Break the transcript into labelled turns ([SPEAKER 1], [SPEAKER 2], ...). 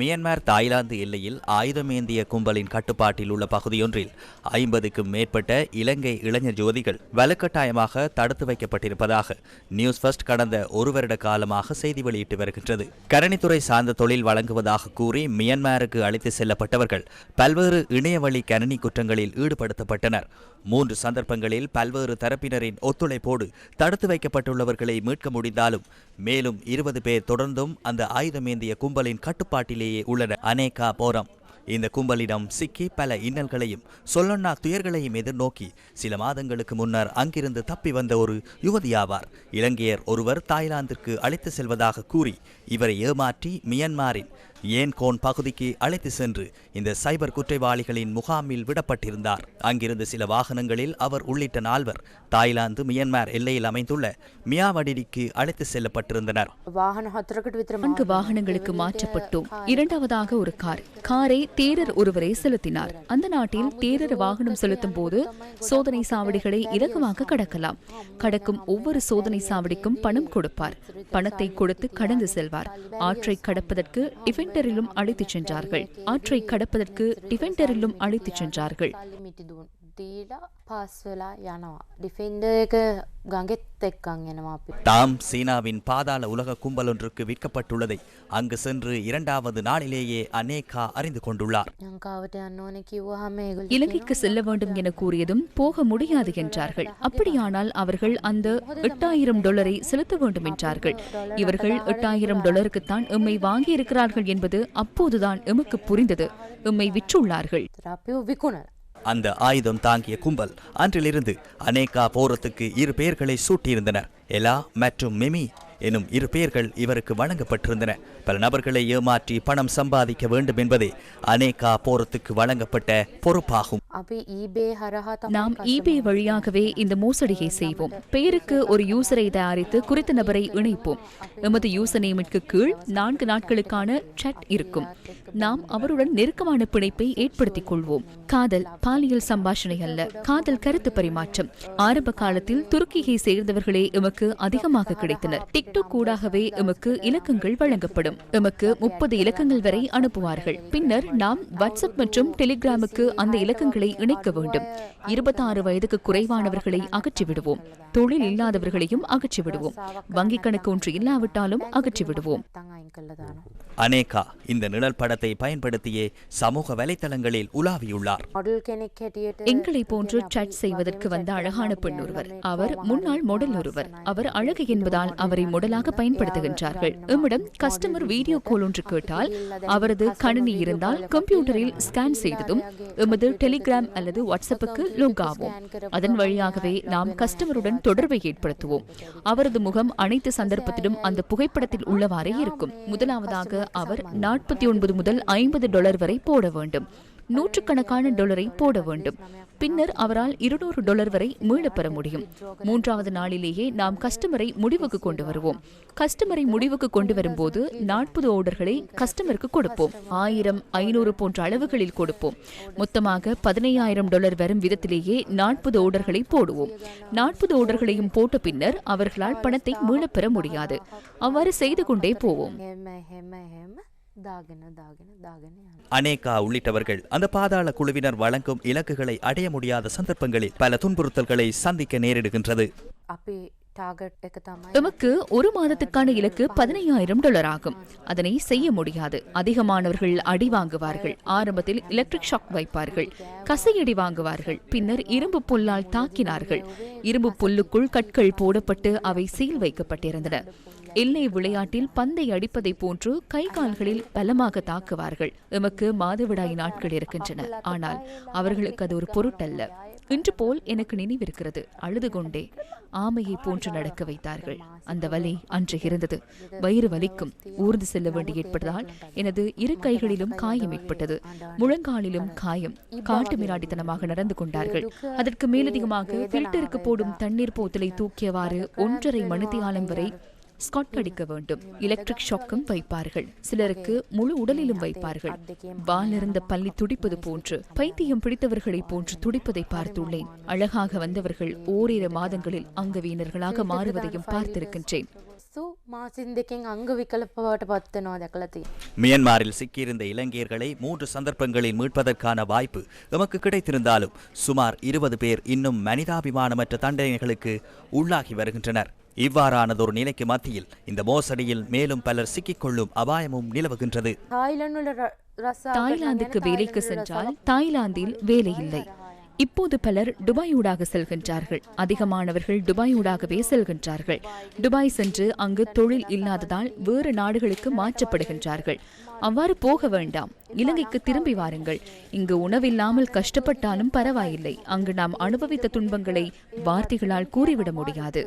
[SPEAKER 1] Myanmar Thailand எல்லையில் ஆயுதமேந்திய கும்பலின் கட்டுப்பாட்டில் உள்ள பகுதியொன்றில் 50க்கும் மேற்பட்ட இலங்கை இளைஞர் ஜோதிகள் வலுக்கட்டாயமாக தடுத்து வைக்கப்பட்டிருப்பதாக நியூஸ் ஃபர்ஸ்ட் கடந்த ஒரு வருட காலமாக செய்தி வெளியிட்டு வருகின்றது. கணினித்துறை சார்ந்த தொழில் வழங்குவதாக கூறி மியான்மருக்கு அழைத்து செல்லப்பட்டவர்கள் பல்வேறு இணையவழி கணினி குற்றங்களில் ஈடுபடுத்தப்பட்டனர். 3 சந்தர்ப்பங்களில் பல்வேறு தரப்பினரின் ஒத்துழைப்போடு தடுத்து வைக்கப்பட்டுள்ளவர்களை மீட்க முடிந்தாலும் மேலும் 20 பேர் தொடர்ந்தும் அந்த ஆயுதமேந்திய கும்பலின் கட்டுப்பாட்டிலேயே உள்ளனர். அனேகா போரம் இந்த கும்பலிடம் சிக்கி பல இன்னல்களையும் சொல்லொன்னா துயர்களையும் எதிர்நோக்கி சில மாதங்களுக்கு முன்னர் அங்கிருந்து தப்பி வந்த ஒரு யுவதியாவார். இலங்கையர் ஒருவர் தாய்லாந்திற்கு அழைத்து செல்வதாக கூறி இவரை ஏமாற்றி மியான்மரின் ஏன்கோன் பகுதிக்கு அழைத்து சென்று இந்த சைபர் குற்றவாளிகளின் முகாமில் விடப்பட்டிருந்தார். அங்கிருந்து சில வாகனங்களில் அவர் உள்ளிட்ட 4 தாய்லாந்து மியான்மர் எல்லையில் அமைந்துள்ள மியாவடிக்கு அழைத்து செல்லப்பட்டிருந்தனர்.
[SPEAKER 2] 4 வாகனங்களுக்கு மாற்றப்பட்டோம். இரண்டாவதாக ஒரு காரை தேரர் ஒருவரை செலுத்தினார். அந்த நாட்டில் தேரர் வாகனம் செலுத்தும் போது சோதனை சாவடிகளை இலகுவாக கடக்கலாம். கடக்கும் ஒவ்வொரு சோதனை சாவடிக்கும் பணம் கொடுப்பார். பணத்தை கொடுத்து கடந்து செல்வார். ஆற்றை கடப்பதற்கு டிஃபெண்டரிலும் அழைத்துச் சென்றார்கள்.
[SPEAKER 1] தாம் சீனாவின் பாதாள உலக கும்பல் ஒன்றுக்கு விற்கப்பட்டுள்ளதை அங்கு சென்று 2வது நாளிலேயே அனேகா அறிந்து கொண்டுள்ளார்.
[SPEAKER 2] இலங்கைக்கு செல்ல வேண்டும் என கூறியதும் போக முடியாது என்றார்கள். அப்படியானால் அவர்கள் அந்த $8,000 செலுத்த வேண்டும் என்றார்கள். இவர்கள் $8,000 எம்மை வாங்கியிருக்கிறார்கள் என்பது அப்போதுதான் எமக்கு புரிந்தது. எம்மை விற்றுள்ளார்கள்.
[SPEAKER 1] அந்த ஆயுதம் தாங்கிய கும்பல் அன்றிலிருந்து அனேகா போரத்துக்கு 2 பெயர்களை சூட்டியிருந்தனர். எலா மற்றும் மிமி எனும் 2 பெயர்கள் இவருக்கு வழங்கப்பட்டிருந்தன. பல நபர்களை ஏமாற்றி பணம் சம்பாதிக்க வேண்டும் என்பதே அனேகா போரத்துக்கு வழங்கப்பட்ட பொறுப்பாகும்.
[SPEAKER 2] நாம் eBay வழியாகவே இந்த மோசடியை செய்வோம். பெயருக்கு ஒரு யூசரை தயாரித்து குறித்த நபரை இணைப்போம். எமது யூசர் நேமிற்கு கீழ் 4 நாட்களுக்கான சாட் இருக்கும். நாம் அவருடன் நெருக்கமான பிணைப்பை ஏற்படுத்திக் கொள்வோம். காதல் பாலியல் சம்பாஷணை அல்ல, காதல் கருத்து பரிமாற்றம். ஆரம்ப காலத்தில் துருக்கியை சேர்ந்தவர்களே எமக்கு அதிகமாக கிடைத்தனர். டிக்டாக் கூடாகவே எமக்கு இலக்கங்கள் வழங்கப்படும். எமக்கு 30 இலக்கங்கள் வரை அனுப்புவார்கள். பின்னர் நாம் வாட்ஸ்அப் மற்றும் டெலிகிராமுக்கு அந்த இலக்கங்களை இணைக்க வேண்டும். 26 வயதுக்கு குறைவானவர்களை அகற்றிவிடுவோம். தொழில் இல்லாதவர்களையும் அகற்றிவிடுவோம். வங்கிக் கணக்கு ஒன்று இல்லாவிட்டாலும் அகற்றிவிடுவோம்.
[SPEAKER 1] அனேகா இந்த நிழல் படத்தை பயன்படுத்தியே சமூக வலைத்தளங்களில் உலாவியுள்ளார்.
[SPEAKER 2] எங்களை போன்று சாட் செய்வதற்கு வந்த அழகான பெண் ஒருவர். அவர் முன்னாள் மாடல் ஒருவர். அவர் அழகு என்பதால் அவரை மாடலாக பயன்படுத்துகின்றார்கள். எம்மிடம் கஸ்டமர் வீடியோ கால் ஒன்று கேட்டால் அவரது கணினி இருந்தால் கம்ப்யூட்டரில் ஸ்கேன் செய்ததும் எமது டெலிகிராம் அல்லது வாட்ஸ்அப்புக்கு லாக் ஆவோம். அதன் வழியாகவே நாம் கஸ்டமருடன் தொடர்பை ஏற்படுத்துவோம். அவரது முகம் அனைத்து சந்தர்ப்பத்திலும் அந்த புகைப்படத்தில் உள்ளவாறே இருக்கும். முதலாவதாக அவர் $49 முதல் $50 வரை போட வேண்டும். நூற்றுக்கணக்கான டாலரை போட வேண்டும். பின்னர் அவரால் $200 வரை மீள பெற முடியும். 3வது நாளிலேயே நாம் கஸ்டமரை முடிவுக்கு கொண்டு வருவோம். கஸ்டமரை முடிவுக்கு கொண்டு வரும்போது 40 ஆர்டர்களை கஸ்டமருக்கு கொடுப்போம். 1000, 500 போன்ற அளவுகளில் கொடுப்போம். மொத்தமாக $15,000 வரும் விதத்திலேயே 40 ஆர்டர்களை போடுவோம். 40 ஆர்டர்களையும் போட்ட பின்னர் அவர்களால் பணத்தை மீள பெற முடியாது. அவ்வாறு செய்து கொண்டே போவோம்.
[SPEAKER 1] அனேகா உள்ளிட்டவர்கள் அந்த பாதாள குழுவினர் வழங்கும் இலக்குகளை அடைய முடியாத சந்தர்ப்பங்களில் பல துன்புறுத்தல்களை சந்திக்க நேரிடுகின்றது.
[SPEAKER 2] எமக்கு ஒரு மாதத்துக்கான இலக்கு $15,000 ஆகும். அதனை செய்ய முடியாது. அதிகமானவர்கள் அடி வாங்குவார்கள். ஆரம்பத்தில் எலக்ட்ரிக் ஷாக் வைப்பார்கள், கசையடி வாங்குவார்கள். பின்னர் இரும்பு புல்லால் தாக்கினார்கள். இரும்பு புல்லுக்குள் கற்கள் போடப்பட்டு அவை சீல் வைக்கப்பட்டிருந்தன. எல்லை விளையாட்டில் பந்தை அடிப்பதை போன்று கை கால்களில் பலமாக தாக்குவார்கள். எமக்கு மாதவிடாய் நாட்கள் இருக்கின்றன. ஆனால் அவர்களுக்கு அது ஒரு பொருட்டல்ல. இன்று போல் எனக்கு நினைவிருக்கிறது. அழுது கொண்டே ஆமையை போன்று நடக்க வைத்தார்கள். அந்த வலி அன்று இருந்தது. வயிறு வலிக்கும். ஊர்ந்து செல்ல வேண்டி ஏற்பட்டதால் எனது 2 கைகளிலும் காயம் ஏற்பட்டது. முழங்காலிலும் காயம். காட்டு மிராண்டித்தனமாக நடந்து கொண்டார்கள். அதற்கு மேலதிகமாக பில்டருக்கு போடும் தண்ணீர் போத்தலை தூக்கியவாறு 1.5 மணித்தியாலம் வரை ஸ்காட் அடிக்க வேண்டும். எலக்ட்ரிக் ஷாக்கும் வைப்பார்கள். சிலருக்கு முழு உடலிலும் வைப்பார்கள். வாலிருந்த பள்ளி துடிப்பது போன்று, பைத்தியம் பிடித்தவர்களை போன்று துடிப்பதை பார்த்துள்ளேன். அழகாக வந்தவர்கள் ஓரிரு மாதங்களில் அங்கவீனர்களாக மாறுவதையும் பார்த்திருக்கின்றேன்.
[SPEAKER 3] මාසින් දෙකෙන් අංග විකල්පවට පත් වෙනවා දැකලා තියෙනවා.
[SPEAKER 1] மியன்மாரில் சிக்கியிருந்த இலங்கையர்களை 3 சந்தர்ப்பங்களில் மீட்பதற்கான வாய்ப்பு எமக்கு கிடைத்திருந்தாலும் சுமார் 20 பேர் இன்னும் மனிதாபிமானமற்ற தண்டனைகளுக்கு உள்ளாகி வருகின்றனர். இவ்வாறானதொரு நிலைக்கு மத்தியில் இந்த மோசடியில் மேலும் பலர் சிக்கிக்கொள்ளும் அபாயமும் நிலவுகின்றது.
[SPEAKER 2] தாய்லாந்துக்கு வேலைக்கு சென்றால் தாய்லாந்தில் வேலை இல்லை. இப்போது பலர் துபாயூடாக செல்கின்றார்கள். அதிகமானவர்கள் துபாயூடாகவே செல்கின்றார்கள். துபாய் சென்று அங்கு தொழில் இல்லாததால் வேறு நாடுகளுக்கு மாற்றப்படுகின்றார்கள். அவ்வாறு போக வேண்டாம், இலங்கைக்கு திரும்பி வாருங்கள். இங்கு உணவில்லாமல் கஷ்டப்பட்டாலும் பரவாயில்லை. அங்கு நாம் அனுபவித்த துன்பங்களை வார்த்தைகளால் கூறிவிட முடியாது.